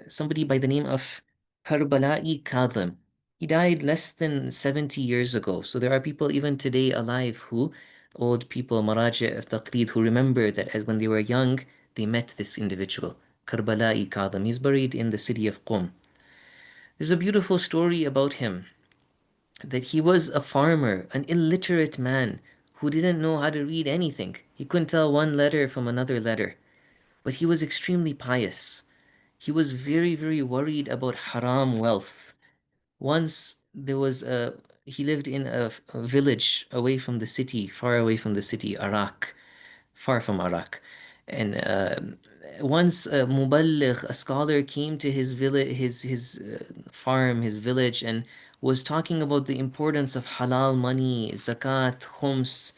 somebody by the name of Karbala'i Kadhim. He died less than 70 years ago. So there are people even today alive old people, Maraji of Taqlid, who remember that as when they were young, they met this individual, Karbala'i Kadhim. He's buried in the city of Qum. There's a beautiful story about him, that he was a farmer, an illiterate man who didn't know how to read anything. He couldn't tell one letter from another letter, but he was extremely pious. He was very, very worried about haram wealth. Once he lived in a village away from the city, far away from the city, Iraq, far from Iraq. And once a muballigh, a scholar, came to his village, his farm, his village, and was talking about the importance of halal money, zakat, khums.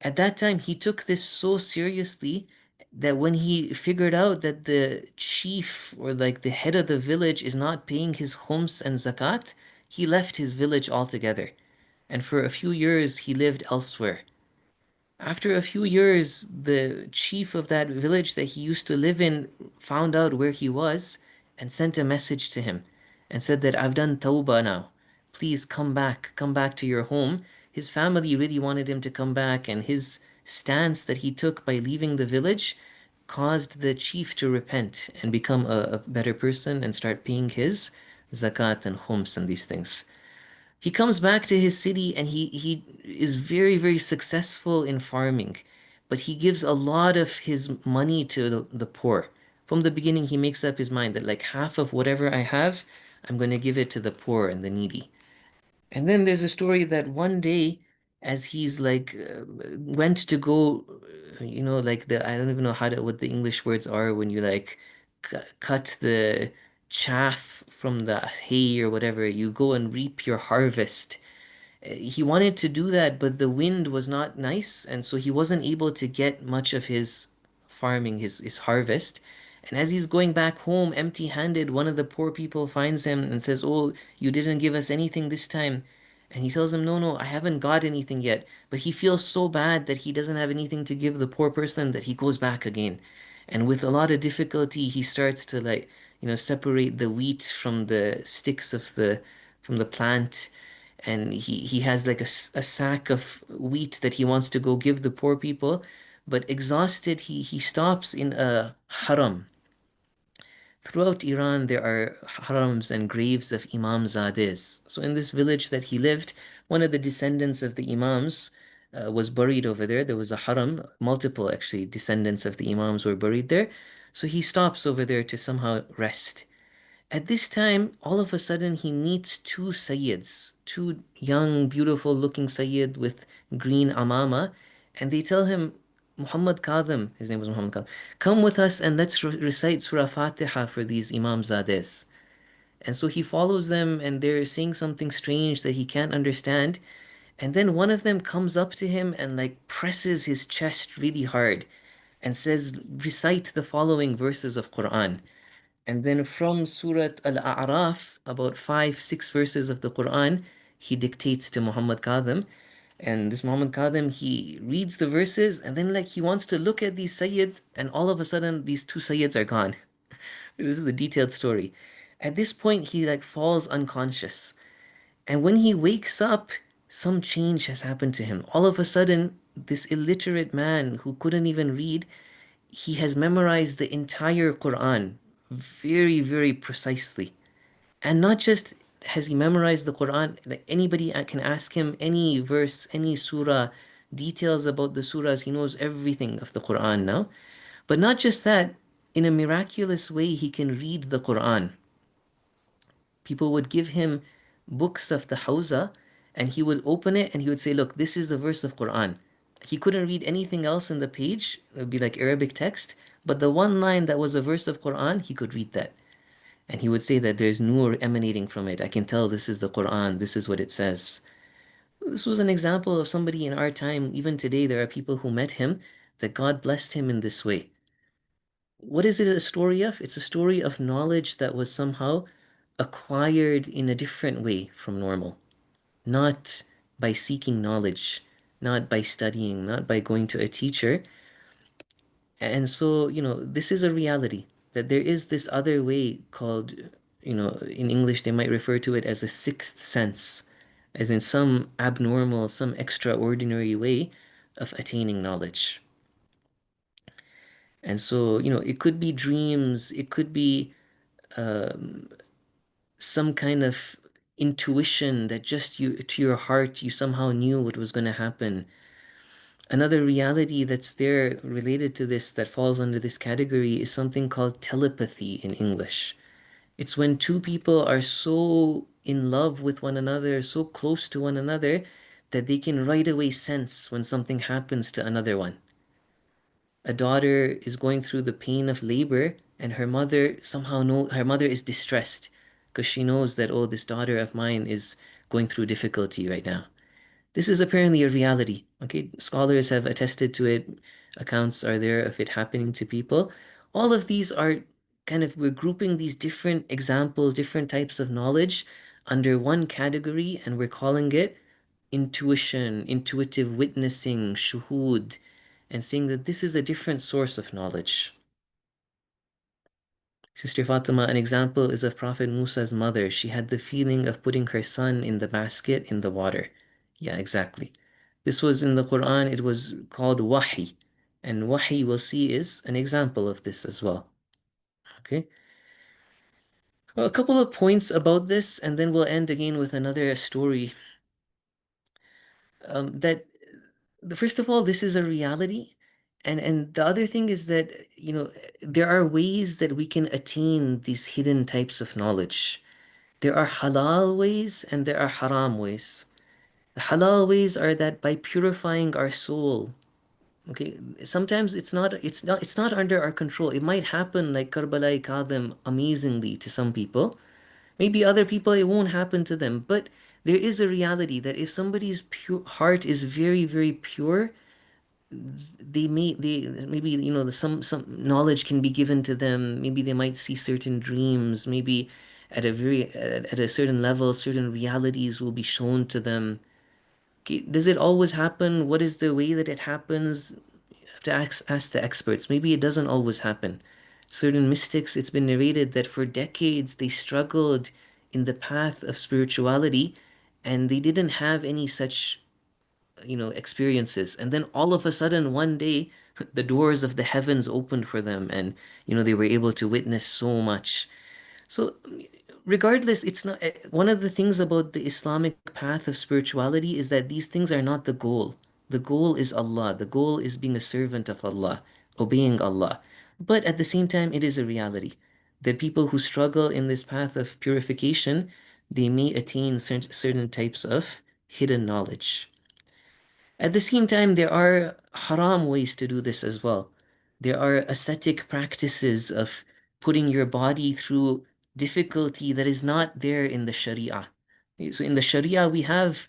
At that time, he took this so seriously that when he figured out that the chief or like the head of the village is not paying his khums and zakat, he left his village altogether. And for a few years, he lived elsewhere. After a few years, the chief of that village that he used to live in found out where he was and sent a message to him and said that I've done tawbah now. Please come back to your home. His family really wanted him to come back, and his stance that he took by leaving the village caused the chief to repent and become a better person and start paying his zakat and khums and these things. He comes back to his city and he is very, very successful in farming, but he gives a lot of his money to the poor. From the beginning, he makes up his mind that like half of whatever I have, I'm going to give it to the poor and the needy. And then there's a story that one day, as he's like went to go, like I don't even know what the English words are when you like cut the chaff from the hay or whatever, you go and reap your harvest. He wanted to do that, but the wind was not nice, and so he wasn't able to get much of his farming, his harvest. And as he's going back home empty-handed, one of the poor people finds him and says, "Oh, you didn't give us anything this time." And he tells him, "No, no, I haven't got anything yet." But he feels so bad that he doesn't have anything to give the poor person that he goes back again. And with a lot of difficulty, he starts to like, separate the wheat from the sticks of the plant, and he has like a sack of wheat that he wants to go give the poor people, but exhausted, he stops in a haram. Throughout Iran, there are harams and graves of Imam Zadehs. So in this village that he lived, one of the descendants of the Imams was buried over there. There was a haram, multiple actually descendants of the Imams were buried there. So he stops over there to somehow rest. At this time, all of a sudden, he meets two Sayyids, two young, beautiful looking Sayyid with green amama, and they tell him, Muhammad Kadhim, his name was Muhammad Kadhim, come with us and let's recite Surah Fatiha for these Imam Zadehs. And so he follows them, and they're saying something strange that he can't understand. And then one of them comes up to him and like presses his chest really hard and says, recite the following verses of Quran. And then from Surah Al-A'raf, about 5, 6 verses of the Quran, he dictates to Muhammad Kadhim. And this Muhammad Kadhim, he reads the verses and then like he wants to look at these Sayyids, and all of a sudden these two Sayyids are gone. This is the detailed story. At this point, he like falls unconscious. And when he wakes up, some change has happened to him. All of a sudden, this illiterate man who couldn't even read, he has memorized the entire Quran very, very precisely. And not just has he memorized the Quran, like anybody can ask him any verse, any surah, details about the surahs. He knows everything of the Quran now. But not just that, in a miraculous way, he can read the Quran. People would give him books of the Hawza, and he would open it and he would say, look, this is the verse of Quran. He couldn't read anything else in the page. It would be like Arabic text. But the one line that was a verse of Quran, he could read that. And he would say that there's nur emanating from it. I can tell this is the Quran, this is what it says. This was an example of somebody in our time. Even today, there are people who met him that God blessed him in this way. What is it a story of? It's a story of knowledge that was somehow acquired in a different way from normal, not by seeking knowledge, not by studying, not by going to a teacher. And so, this is a reality that there is this other way called, in English, they might refer to it as a sixth sense, as in some abnormal, some extraordinary way of attaining knowledge. And so, it could be dreams, it could be some kind of intuition that just you, to your heart, you somehow knew what was going to happen. Another reality that's there related to this that falls under this category is something called telepathy in English. It's when two people are so in love with one another, so close to one another, that they can right away sense when something happens to another one. A daughter is going through the pain of labor, and her mother somehow her mother is distressed because she knows that, oh, this daughter of mine is going through difficulty right now. This is apparently a reality. Okay, scholars have attested to it. Accounts are there of it happening to people. All of these are we're grouping these different examples, different types of knowledge under one category, and we're calling it intuition, intuitive witnessing, shuhud, and saying that this is a different source of knowledge. Sister Fatima, an example is of Prophet Musa's mother. She had the feeling of putting her son in the basket in the water. Yeah, exactly. This was in the Quran, it was called wahi. And wahi, we'll see, is an example of this as well. Okay. Well, a couple of points about this, and then we'll end again with another story. That first of all, this is a reality. And the other thing is that, there are ways that we can attain these hidden types of knowledge. There are halal ways and there are haram ways. The halal ways are that by purifying our soul, okay, sometimes it's not under our control. It might happen like Karbala Kadhim amazingly to some people. Maybe other people it won't happen to them, but there is a reality that if somebody's pure heart is very, very pure, they maybe some knowledge can be given to them. Maybe they might see certain dreams. Maybe at a certain level, certain realities will be shown to them. Okay, does it always happen? What is the way that it happens? You have to ask the experts. Maybe it doesn't always happen. Certain mystics, it's been narrated that for decades they struggled in the path of spirituality, and they didn't have any such experiences, and then all of a sudden one day the doors of the heavens opened for them, and they were able to witness so much. So regardless, it's not one of the things about the Islamic path of spirituality is that these things are not the goal. The goal is Allah. The goal is being a servant of Allah, obeying Allah. But at the same time, it is a reality that people who struggle in this path of purification, they may attain certain types of hidden knowledge. At the same time, there are haram ways to do this as well. There are ascetic practices of putting your body through difficulty that is not there in the Sharia. So in the Sharia, we have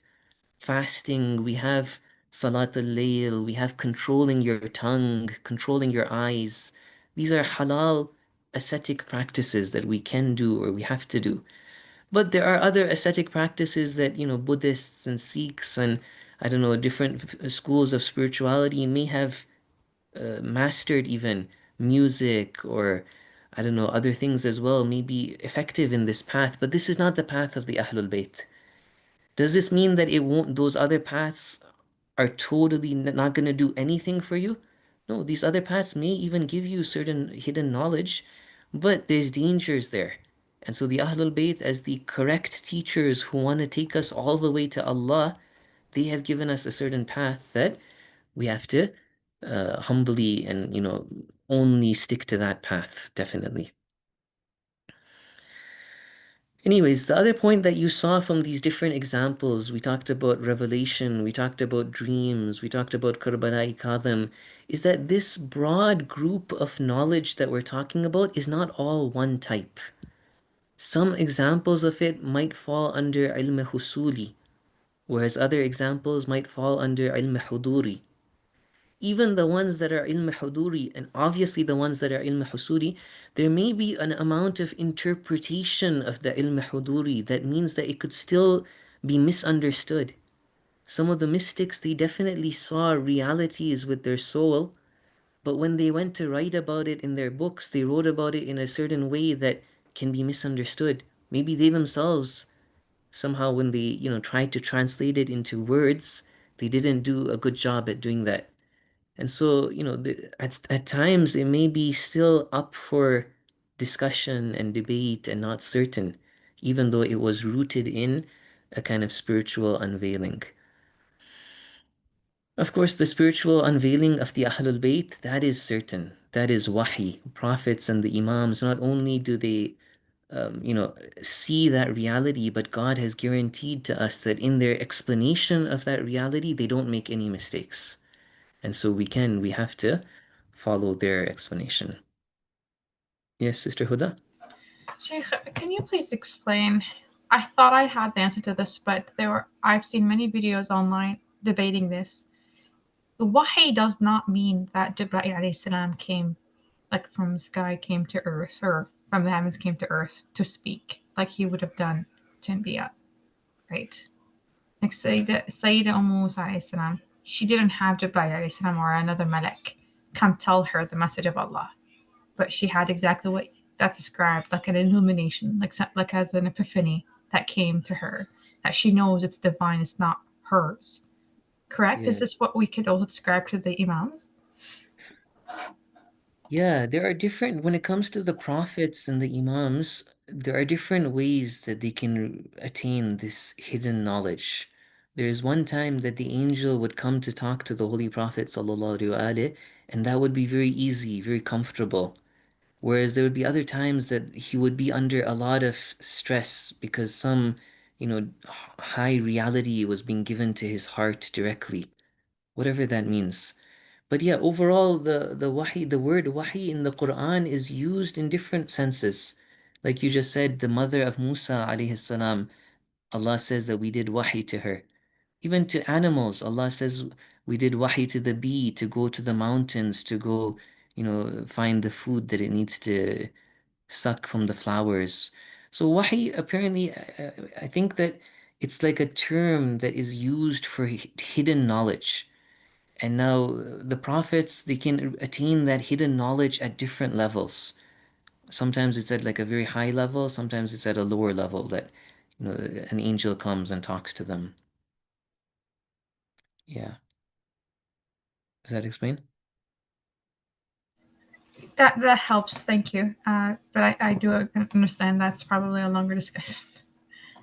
fasting, we have Salat al-Layl, we have controlling your tongue, controlling your eyes. These are halal ascetic practices that we can do or we have to do. But there are other ascetic practices that, Buddhists and Sikhs and I don't know, different schools of spirituality may have mastered even music or I don't know, other things as well may be effective in this path, but this is not the path of the Ahlul Bayt. Does this mean that it won't, those other paths are totally not going to do anything for you? No, these other paths may even give you certain hidden knowledge, but there's dangers there. And so the Ahlul Bayt, as the correct teachers who want to take us all the way to Allah, they have given us a certain path that we have to humbly and, only stick to that path, definitely. Anyways, the other point that you saw from these different examples, we talked about revelation, we talked about dreams, we talked about Karbala Kadhim, is that this broad group of knowledge that we're talking about is not all one type. Some examples of it might fall under ilm husuli, whereas other examples might fall under ilm huduri. Even the ones that are ilm huduri, and obviously the ones that are ilm husuri, there may be an amount of interpretation of the ilm huduri that means that it could still be misunderstood. Some of the mystics, they definitely saw realities with their soul, but when they went to write about it in their books, they wrote about it in a certain way that can be misunderstood. Maybe they themselves, somehow, when they, tried to translate it into words, they didn't do a good job at doing that. And so, at times it may be still up for discussion and debate and not certain, even though it was rooted in a kind of spiritual unveiling. Of course, the spiritual unveiling of the Ahlul Bayt, that is certain. That is wahi. Prophets and the Imams, not only do they, see that reality, but God has guaranteed to us that in their explanation of that reality, they don't make any mistakes. And so we have to follow their explanation. Yes, Sister Huda? Sheikh, can you please explain? I thought I had the answer to this, but I've seen many videos online debating this. Wahi does not mean that Jibreel alayhi salam came, like from the sky came to earth, or from the heavens came to earth to speak, like he would have done to Anbiya, right? Like Sayyida Musa alayhi salam, she didn't have Jibreel alayhi salam or another malak come tell her the message of Allah, but she had exactly what that's described, like an illumination, like as an epiphany that came to her, that she knows it's divine, it's not hers. Correct? Is Yeah. this what we could also describe to the Imams? Yeah, there are different, when it comes to the prophets and the imams, there are different ways that they can attain this hidden knowledge. There is one time that the angel would come to talk to the Holy Prophet sallallahu alaihi wasallam, and that would be very easy, very comfortable. Whereas there would be other times that he would be under a lot of stress because some, high reality was being given to his heart directly, whatever that means. But yeah, overall, the word wahi in the Quran is used in different senses. Like you just said, the mother of Musa alayhi salam, Allah says that we did wahi to her. Even to animals, Allah says we did wahi to the bee to go to the mountains to go, find the food that it needs to suck from the flowers. So wahi apparently, I think that it's like a term that is used for hidden knowledge. And now the prophets, they can attain that hidden knowledge at different levels. Sometimes it's at like a very high level, sometimes it's at a lower level that, an angel comes and talks to them. Yeah. Does that explain? That helps. Thank you. But I do understand that's probably a longer discussion.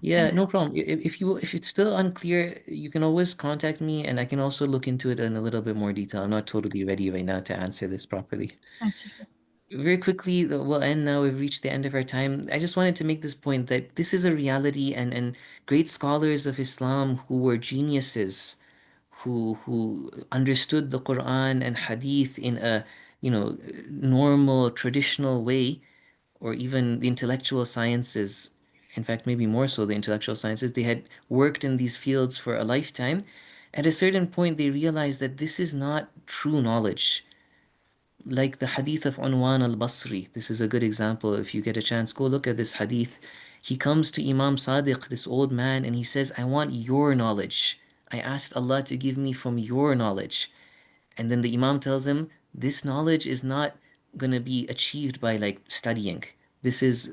Yeah, no problem. If it's still unclear, you can always contact me and I can also look into it in a little bit more detail. I'm not totally ready right now to answer this properly. Thank you. Very quickly, we'll end now. We've reached the end of our time. I just wanted to make this point that this is a reality, and great scholars of Islam who were geniuses, who understood the Quran and Hadith in a, normal, traditional way, or even the intellectual sciences. In fact, maybe more so the intellectual sciences. They had worked in these fields for a lifetime. At a certain point, they realized that this is not true knowledge, like the hadith of Unwan al-Basri. This is a good example. If you get a chance, go look at this hadith. He comes to Imam Sadiq, this old man, and he says, I want your knowledge. I asked Allah to give me from your knowledge. And then the Imam tells him, this knowledge is not going to be achieved by like studying. This is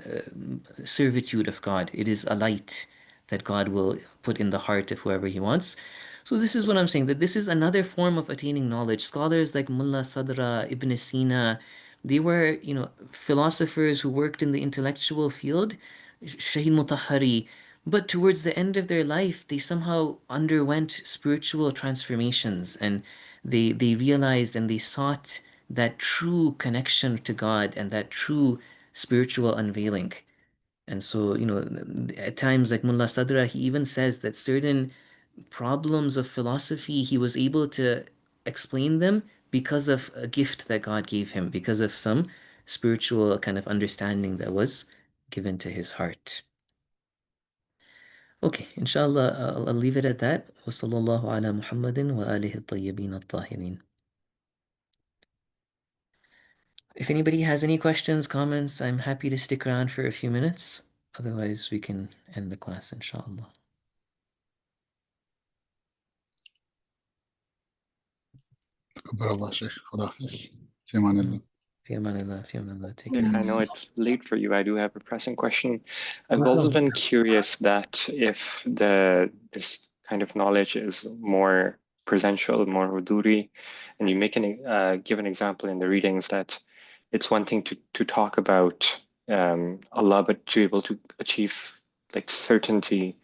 servitude of God. It is a light that God will put in the heart of whoever He wants. So this is what I'm saying, that this is another form of attaining knowledge. Scholars like Mullah Sadra, Ibn Sina, they were, philosophers who worked in the intellectual field, Shahid Mutahari, but towards the end of their life, they somehow underwent spiritual transformations and they realized and they sought that true connection to God and that true spiritual unveiling. And so, at times, like Mullah Sadra, he even says that certain problems of philosophy, he was able to explain them because of a gift that God gave him, because of some spiritual kind of understanding that was given to his heart. Okay, inshallah, I'll leave it at that. Wa sallallahu ala Muhammadin wa alihi at-tayyibin at-tahirin. If anybody has any questions, comments, I'm happy to stick around for a few minutes. Otherwise, we can end the class, inshallah. تقبل الله شيخ. خدا حافظ. في أمان الله. Fi amanillah, fi amanillah. Take I care. know it's late for you. I do have a pressing question. I've No also problem. been curious that if this kind of knowledge is more presential, more huduri, and you make give an example in the readings that it's one thing to talk about Allah, but to be able to achieve like certainty,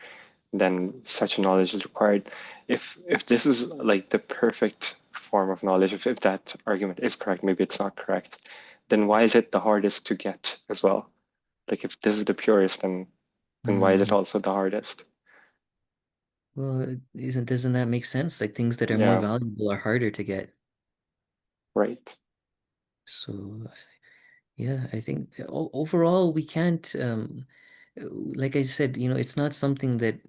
then such a knowledge is required. If this is like the perfect form of knowledge, if that argument is correct, maybe it's not correct, then why is it the hardest to get as well? Like if this is the purest, then why is it also the hardest? Well, doesn't that make sense? Like things that are more Yeah, valuable are harder to get. right. So yeah, I think overall we can't, like I said, it's not something that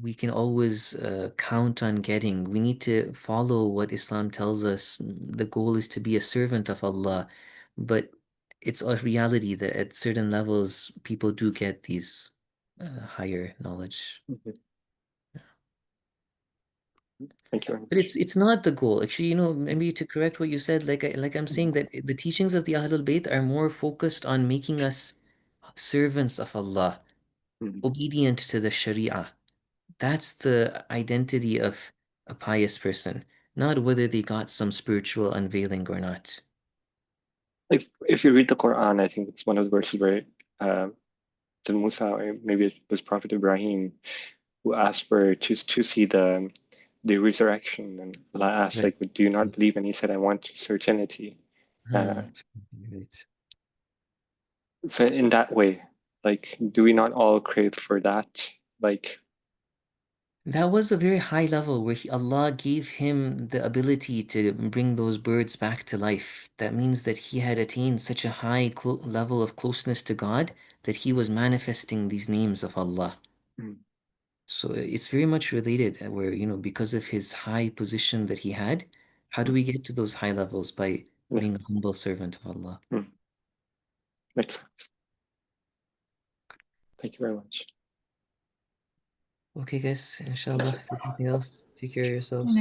we can always count on getting. We need to follow what Islam tells us. The goal is to be a servant of Allah, but it's a reality that at certain levels people do get these higher knowledge. Mhm. Thank you very But much. it's not the goal. Actually, maybe to correct what you said, like I'm saying that the teachings of the Ahlul Bayt are more focused on making us servants of Allah, Mhm. obedient to the Sharia. That's the identity of a pious person, not whether they got some spiritual unveiling or not. Like if you read the Quran, I think it's one of the verses where it's in Musa, or maybe it was Prophet Ibrahim who asked for to see the resurrection, and Allah asked, Right. like, do you not believe? And he said, I want certainty. Hmm. Right. So in that way, like, do we not all crave for that? Like, That was a very high level where Allah gave him the ability to bring those birds back to life. That means that he had attained such a high level of closeness to God that he was manifesting these names of Allah. mm, So it's very much related, where, because of his high position that he had, how do mm, we get to those high levels? By yeah, being a humble servant of Allah. makes sense. Thank you very much. Okay, guys, inshallah, if there's nothing else, take care of Next yourselves.